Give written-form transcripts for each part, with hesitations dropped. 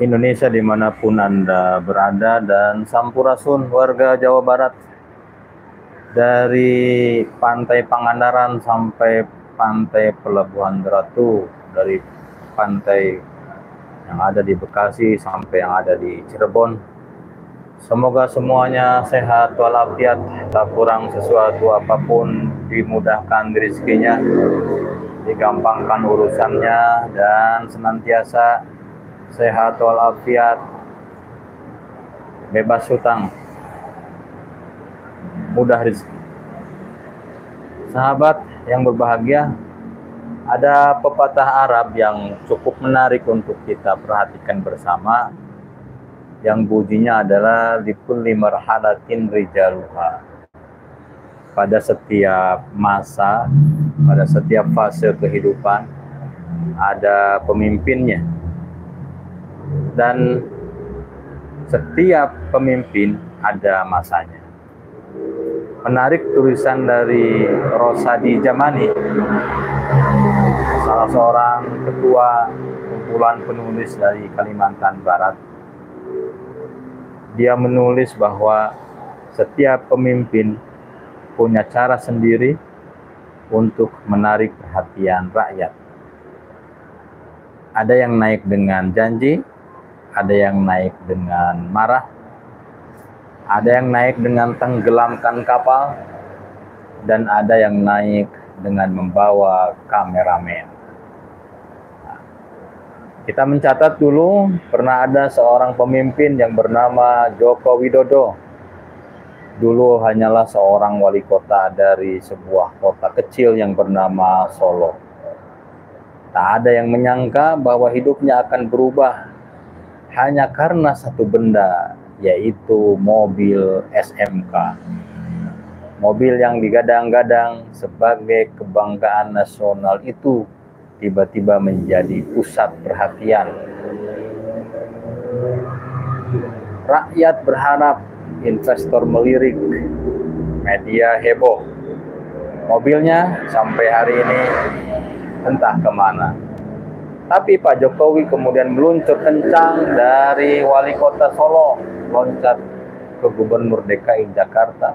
Indonesia dimanapun Anda berada, dan sampurasun warga Jawa Barat, dari pantai Pangandaran sampai pantai Pelabuhan Ratu, dari pantai yang ada di Bekasi sampai yang ada di Cirebon. Semoga semuanya sehat walafiat, tak kurang sesuatu apapun, dimudahkan rezekinya, digampangkan urusannya, dan senantiasa sehat walafiat, bebas hutang, mudah rezeki. Sahabat yang berbahagia, ada pepatah Arab yang cukup menarik untuk kita perhatikan bersama, yang bunyinya adalah likulli marhalatin rijaluha. Pada setiap masa, pada setiap fase kehidupan ada pemimpinnya, dan setiap pemimpin ada masanya. Menarik tulisan dari Rosadi Jamani, salah seorang ketua kumpulan penulis dari Kalimantan Barat. Dia menulis bahwa setiap pemimpin punya cara sendiri untuk menarik perhatian rakyat. Ada yang naik dengan janji, ada yang naik dengan marah, ada yang naik dengan tenggelamkan kapal, dan ada yang naik dengan membawa kameramen. Kita mencatat dulu, pernah ada seorang pemimpin yang bernama Joko Widodo. Dulu hanyalah seorang wali kota dari sebuah kota kecil yang bernama Solo. Tak ada yang menyangka bahwa hidupnya akan berubah hanya karena satu benda, yaitu mobil SMK. Mobil yang digadang-gadang sebagai kebanggaan nasional itu tiba-tiba menjadi pusat perhatian. Rakyat berharap, investor melirik, media heboh. Mobilnya sampai hari ini entah kemana. Tapi Pak Jokowi kemudian meluncur kencang dari wali kota Solo, loncat ke Gubernur DKI Jakarta,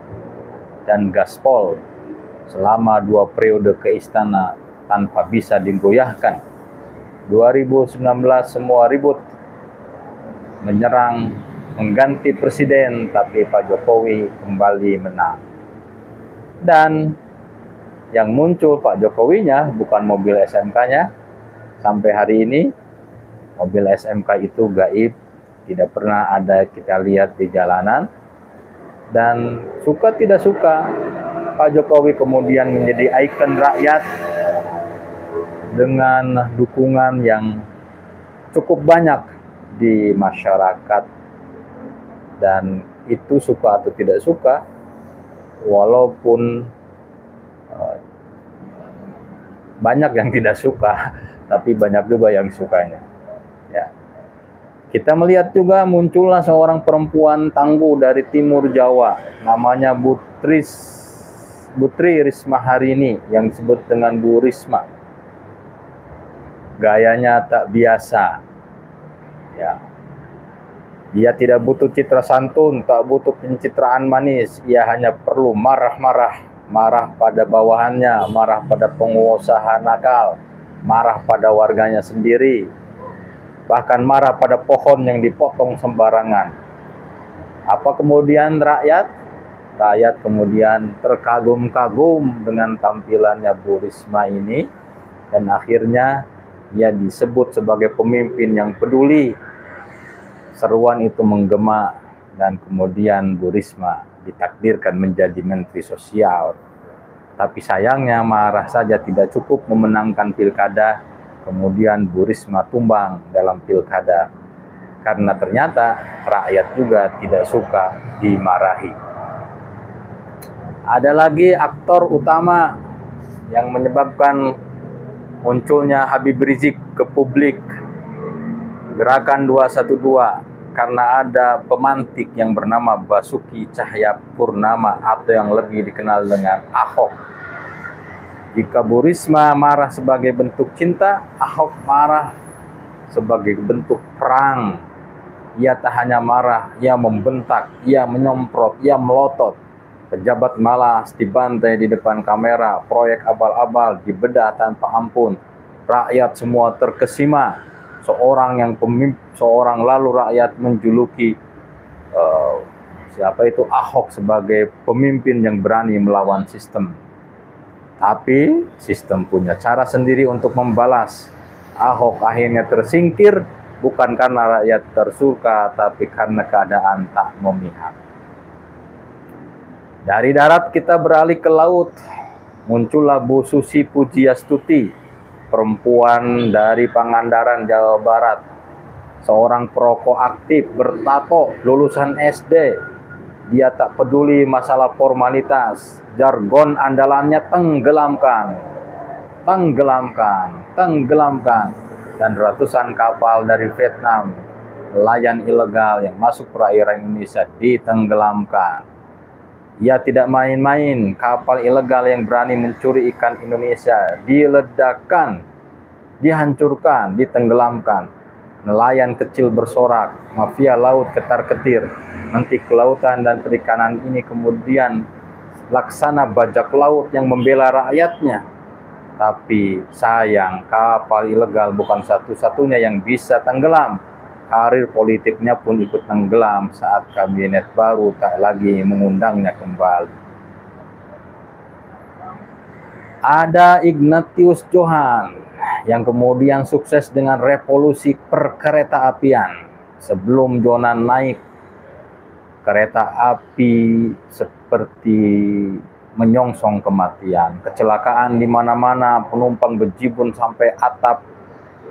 dan gaspol selama 2 periode ke istana tanpa bisa digoyahkan. 2019 semua ribut, menyerang, mengganti presiden, tapi Pak Jokowi kembali menang. Dan yang muncul Pak Jokowinya bukan mobil SMK-nya. Sampai hari ini mobil SMK itu gaib, tidak pernah ada kita lihat di jalanan. Dan suka tidak suka, Pak Jokowi kemudian menjadi ikon rakyat dengan dukungan yang cukup banyak di masyarakat. Dan itu suka atau tidak suka, walaupun banyak yang tidak suka, tapi banyak juga yang sukanya. Ya. Kita melihat juga muncullah seorang perempuan tangguh dari timur Jawa, namanya Putri Risma Harini, yang disebut dengan Bu Risma. Gayanya tak biasa. Ya. Dia tidak butuh citra santun, tak butuh pencitraan manis. Ia hanya perlu marah-marah, marah pada bawahannya, marah pada pengusaha nakal, marah pada warganya sendiri, bahkan marah pada pohon yang dipotong sembarangan. Apa kemudian rakyat? Rakyat kemudian terkagum-kagum dengan tampilannya Bu Risma ini, dan akhirnya ia disebut sebagai pemimpin yang peduli. Seruan itu menggema, dan kemudian Bu Risma ditakdirkan menjadi Menteri Sosial. Tapi sayangnya marah saja tidak cukup memenangkan pilkada, kemudian Bu Risma tumbang dalam pilkada. Karena ternyata rakyat juga tidak suka dimarahi. Ada lagi aktor utama yang menyebabkan munculnya Habib Rizik ke publik, Gerakan 212, karena ada pemantik yang bernama Basuki Cahayapurnama atau yang lebih dikenal dengan Ahok. Jika Bu Risma marah sebagai bentuk cinta, Ahok marah sebagai bentuk perang. Ia tak hanya marah, ia membentak, ia menyemprot, ia melotot. Pejabat malas dibantai di depan kamera, proyek abal-abal dibedah tanpa ampun. Rakyat semua terkesima. Seorang lalu rakyat menjuluki siapa itu Ahok sebagai pemimpin yang berani melawan sistem. Tapi sistem punya cara sendiri untuk membalas. Ahok akhirnya tersingkir bukan karena rakyat tersuka, tapi karena keadaan tak memihak. Dari darat kita beralih ke laut. Muncullah Bu Susi Pujiastuti, perempuan dari Pangandaran, Jawa Barat. Seorang perokok aktif, bertato, lulusan SD. Dia tak peduli masalah formalitas. Jargon andalannya tenggelamkan. Dan ratusan kapal dari Vietnam, nelayan ilegal yang masuk perairan Indonesia ditenggelamkan. Ia tidak main-main, kapal ilegal yang berani mencuri ikan Indonesia diledakkan, dihancurkan, ditenggelamkan. Nelayan kecil bersorak, mafia laut ketar-ketir. Menteri Kelautan dan Perikanan ini kemudian laksana bajak laut yang membela rakyatnya. Tapi sayang, kapal ilegal bukan satu-satunya yang bisa tenggelam. Karir politiknya pun ikut tenggelam saat kabinet baru tak lagi mengundangnya kembali. Ada Ignatius Johan yang kemudian sukses dengan revolusi perkereta-apian. Sebelum Jonan naik kereta api seperti menyongsong kematian. Kecelakaan di mana-mana, penumpang berjibun sampai atap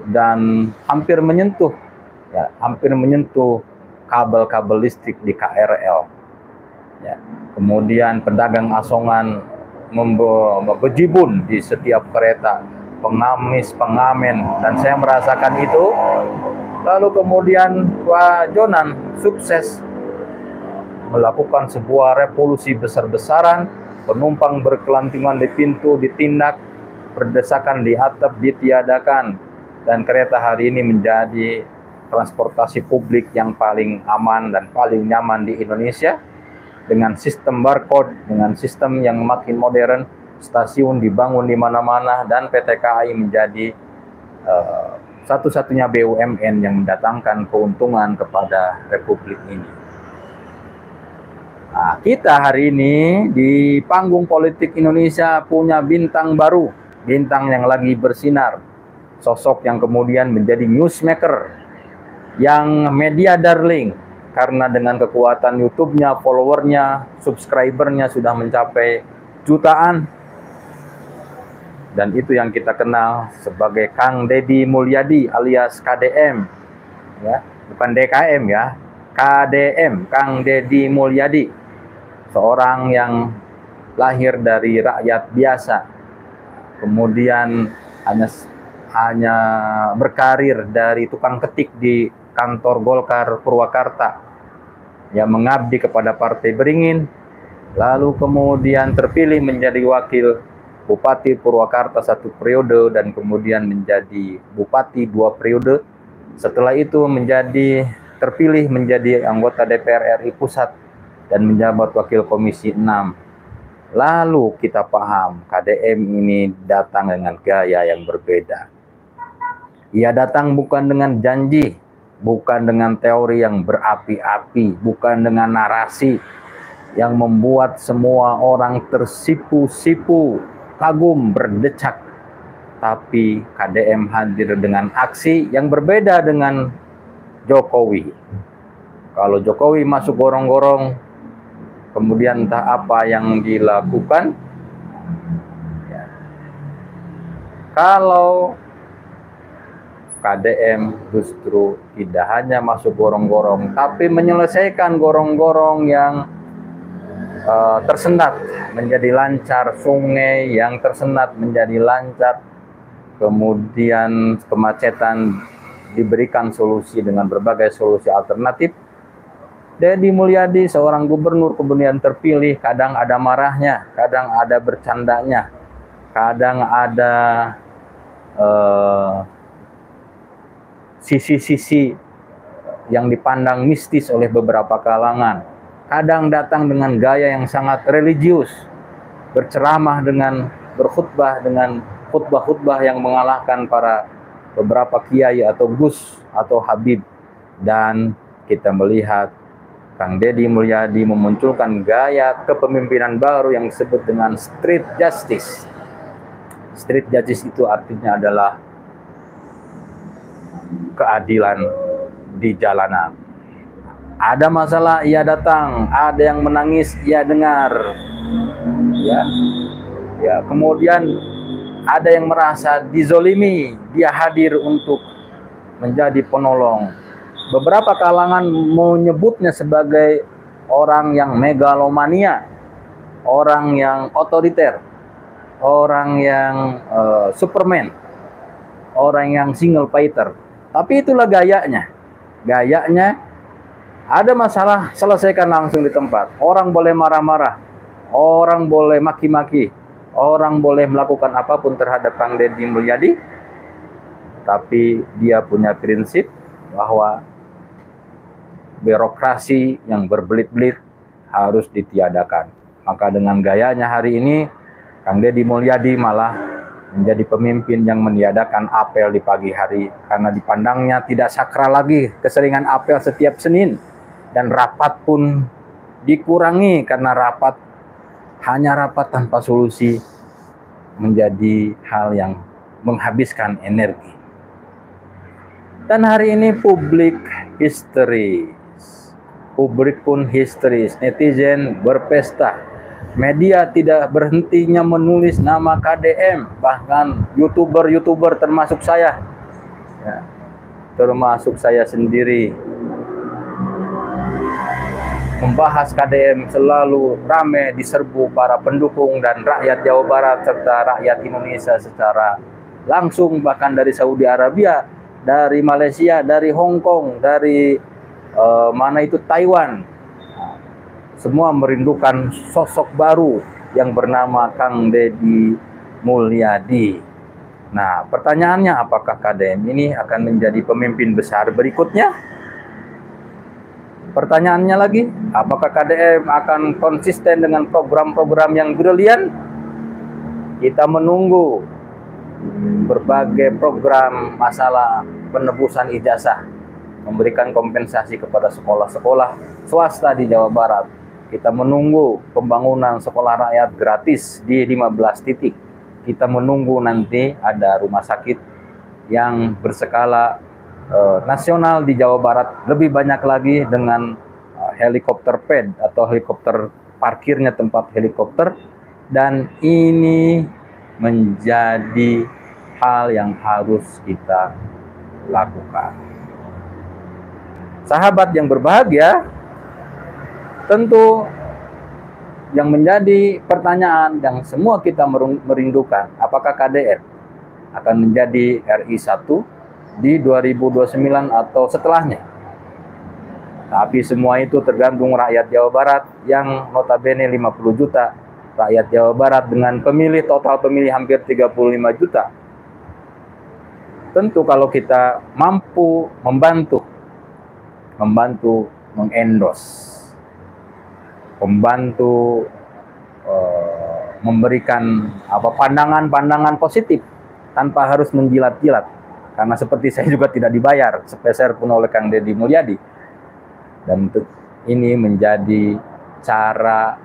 dan hampir menyentuh kabel-kabel listrik di KRL. Ya. Kemudian pedagang asongan berjibun di setiap kereta, pengamis, pengamen, dan saya merasakan itu. Lalu kemudian Pak Jonan sukses melakukan sebuah revolusi besar-besaran, penumpang berkelantingan di pintu ditindak, berdesakan di atap ditiadakan, dan kereta hari ini menjadi transportasi publik yang paling aman dan paling nyaman di Indonesia, dengan sistem barcode, dengan sistem yang makin modern. Stasiun dibangun di mana-mana, dan PT KAI menjadi satu-satunya BUMN yang mendatangkan keuntungan kepada Republik ini. Nah, kita hari ini di panggung politik Indonesia punya bintang baru, bintang yang lagi bersinar, sosok yang kemudian menjadi newsmaker, yang media darling, karena dengan kekuatan YouTube-nya, followernya, subscribernya sudah mencapai jutaan. Dan itu yang kita kenal sebagai Kang Deddy Mulyadi alias KDM, ya, bukan DKM ya, KDM, Kang Deddy Mulyadi, seorang yang lahir dari rakyat biasa, kemudian hanya berkarir dari tukang ketik di kantor Golkar Purwakarta, yang mengabdi kepada Partai Beringin, lalu kemudian terpilih menjadi wakil Bupati Purwakarta 1 periode, dan kemudian menjadi Bupati 2 periode. Setelah itu terpilih menjadi anggota DPR RI Pusat dan menjabat wakil Komisi 6. Lalu kita paham KDM ini datang dengan gaya yang berbeda. Ia datang bukan dengan janji, bukan dengan teori yang berapi-api, bukan dengan narasi yang membuat semua orang tersipu-sipu, kagum, berdecak. Tapi KDM hadir dengan aksi yang berbeda dengan Jokowi. Kalau Jokowi masuk gorong-gorong, kemudian entah apa yang dilakukan. Kalau KDM justru tidak hanya masuk gorong-gorong, tapi menyelesaikan gorong-gorong yang tersendat menjadi lancar, sungai yang tersendat menjadi lancar, kemudian kemacetan diberikan solusi dengan berbagai solusi alternatif. Deddy Mulyadi, seorang gubernur kemudian terpilih, kadang ada marahnya, kadang ada bercandanya, kadang ada sisi-sisi yang dipandang mistis oleh beberapa kalangan. Kadang datang dengan gaya yang sangat religius, berceramah dengan berkhutbah dengan khutbah-khutbah yang mengalahkan para beberapa kiai atau gus atau habib. Dan kita melihat Kang Deddy Mulyadi memunculkan gaya kepemimpinan baru yang disebut dengan street justice. Street justice itu artinya adalah keadilan di jalanan. Ada masalah, ia datang. Ada yang menangis, ia dengar. Ya, kemudian ada yang merasa dizolimi, dia hadir untuk menjadi penolong. Beberapa kalangan menyebutnya sebagai orang yang megalomania, orang yang otoriter, orang yang Superman, orang yang single fighter. Tapi itulah gayanya. Gayanya ada masalah, selesaikan langsung di tempat. Orang boleh marah-marah, orang boleh maki-maki, orang boleh melakukan apapun terhadap Kang Deddy Mulyadi, tapi dia punya prinsip bahwa birokrasi yang berbelit-belit harus ditiadakan. Maka dengan gayanya hari ini, Kang Deddy Mulyadi malah menjadi pemimpin yang meniadakan apel di pagi hari, karena dipandangnya tidak sakral lagi keseringan apel setiap Senin, dan rapat pun dikurangi karena hanya rapat tanpa solusi menjadi hal yang menghabiskan energi. Dan hari ini publik histeris. Publik pun histeris, netizen berpesta. Media tidak berhentinya menulis nama KDM, bahkan YouTuber termasuk saya. Ya, termasuk saya sendiri. Membahas KDM selalu ramai diserbu para pendukung dan rakyat Jawa Barat serta rakyat Indonesia secara langsung, bahkan dari Saudi Arabia, dari Malaysia, dari Hong Kong, dari Taiwan. Semua merindukan sosok baru yang bernama Kang Deddy Mulyadi. Nah, pertanyaannya, apakah KDM ini akan menjadi pemimpin besar berikutnya? Pertanyaannya lagi, apakah KDM akan konsisten dengan program-program yang brilian? Kita menunggu berbagai program masalah penebusan ijazah, memberikan kompensasi kepada sekolah-sekolah swasta di Jawa Barat. Kita menunggu pembangunan sekolah rakyat gratis di 15 titik. Kita menunggu nanti ada rumah sakit yang berskala nasional di Jawa Barat, lebih banyak lagi dengan helikopter pad atau helikopter parkirnya, tempat helikopter. Dan ini menjadi hal yang harus kita lakukan. Sahabat yang berbahagia, tentu yang menjadi pertanyaan yang semua kita merindukan, apakah KDM akan menjadi RI 1 di 2029 atau setelahnya? Tapi semua itu tergantung rakyat Jawa Barat yang notabene 50 juta rakyat Jawa Barat dengan total pemilih hampir 35 juta. Tentu kalau kita mampu membantu mengendorse, membantu memberikan pandangan-pandangan positif tanpa harus menjilat-jilat. Karena seperti saya juga tidak dibayar sepeser pun oleh Kang Deddy Mulyadi. Dan ini menjadi cara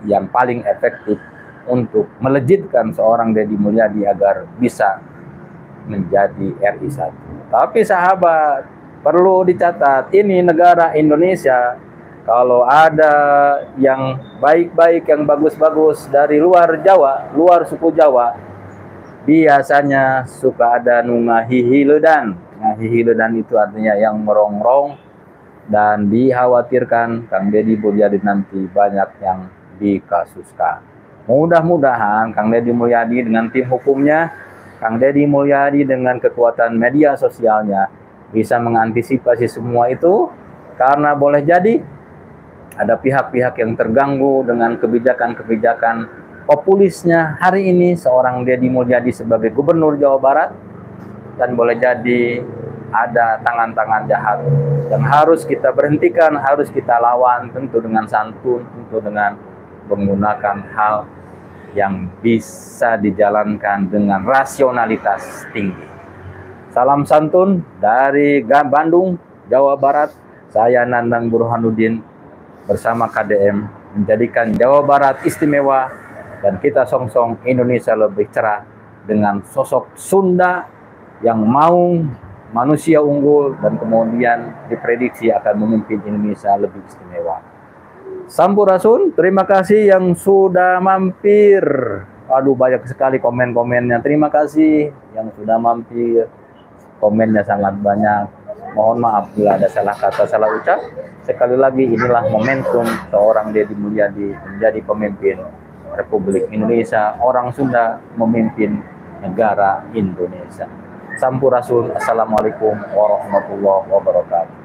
yang paling efektif untuk melejitkan seorang Deddy Mulyadi agar bisa menjadi RI 1. Tapi sahabat, perlu dicatat, ini negara Indonesia. Kalau ada yang baik-baik, yang bagus-bagus dari luar Jawa, luar suku Jawa, biasanya suka ada ngahihiledan. Ngahihiledan itu artinya yang merongrong, dan dikhawatirkan Kang Deddy Mulyadi nanti banyak yang dikasuskan. Mudah-mudahan Kang Deddy Mulyadi dengan tim hukumnya, Kang Deddy Mulyadi dengan kekuatan media sosialnya bisa mengantisipasi semua itu, karena boleh jadi ada pihak-pihak yang terganggu dengan kebijakan-kebijakan populisnya hari ini seorang Deddy Mulyadi sebagai Gubernur Jawa Barat, dan boleh jadi ada tangan-tangan jahat yang harus kita berhentikan, harus kita lawan, tentu dengan santun, tentu dengan menggunakan hal yang bisa dijalankan dengan rasionalitas tinggi. Salam santun dari Bandung, Jawa Barat. Saya Nandang Burhanuddin bersama KDM menjadikan Jawa Barat istimewa, dan kita songsong Indonesia lebih cerah dengan sosok Sunda yang mau manusia unggul dan kemudian diprediksi akan memimpin Indonesia lebih istimewa. Sampurasun, terima kasih yang sudah mampir. Aduh, banyak sekali komen-komennya. Terima kasih yang sudah mampir. Komennya sangat banyak. Mohon maaf bila ada salah kata, salah ucap. Sekali lagi, inilah momentum seorang Deddy Mulyadi menjadi pemimpin Republik Indonesia. Orang Sunda memimpin negara Indonesia. Sampurasun. Assalamualaikum warahmatullahi wabarakatuh.